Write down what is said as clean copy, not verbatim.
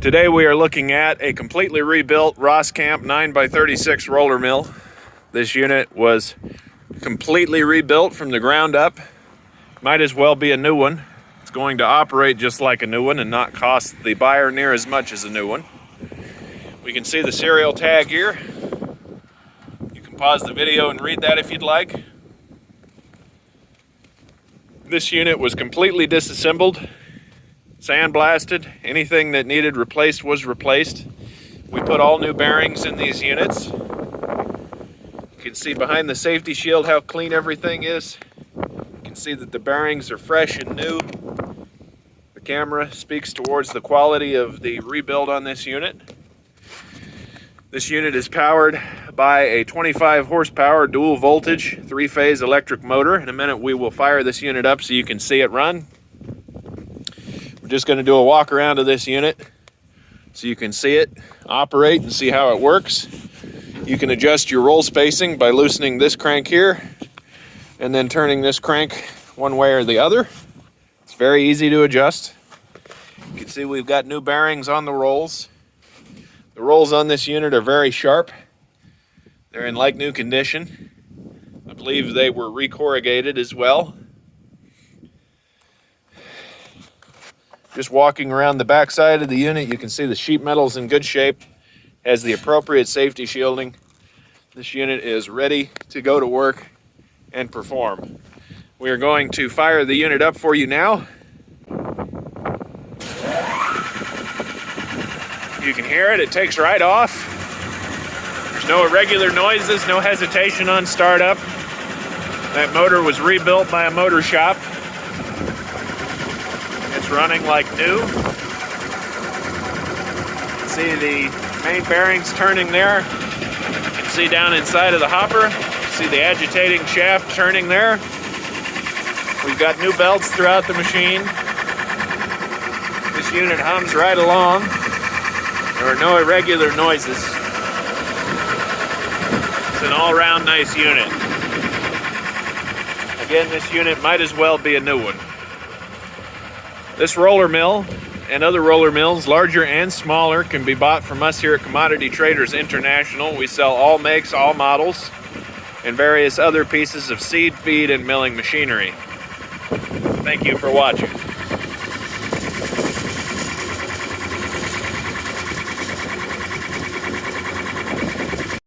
Today we are looking at a completely rebuilt Roskamp 9x36 roller mill. This unit was completely rebuilt from the ground up. Might as well be a new one. It's going to operate just like a new one and not cost the buyer near as much as a new one. We can see the serial tag here. You can pause the video and read that if you'd like. This unit was completely disassembled, sandblasted. Anything that needed replaced was replaced. We put all new bearings in these units. You can see behind the safety shield how clean everything is. You can see that the bearings are fresh and new. The camera speaks towards the quality of the rebuild on this unit. This unit is powered by a 25 horsepower dual voltage 3-phase electric motor. In a minute we will fire this unit up so you can see it run. We're just going to do a walk around of this unit so you can see it operate and see how it works. You can adjust your roll spacing by loosening this crank here and then turning this crank one way or the other. It's very easy to adjust. You can see we've got new bearings on the rolls. The rolls on this unit are very sharp. They're in like new condition. I believe they were re-corrugated as well. Just walking around the back side of the unit, you can see the sheet metal's in good shape, has the appropriate safety shielding. This unit is ready to go to work and perform. We are going to fire the unit up for you now. You can hear it, it takes right off. There's no irregular noises, no hesitation on startup. That motor was rebuilt by a motor shop. It's running like new. You can see the main bearings turning there. You can see down inside of the hopper. You can see the agitating shaft turning there. We've got new belts throughout the machine. This unit hums right along. There are no irregular noises. It's an all-round nice unit. Again, this unit might as well be a new one. This roller mill and other roller mills, larger and smaller, can be bought from us here at Commodity Traders International. We sell all makes, all models, and various other pieces of seed, feed, and milling machinery. Thank you for watching.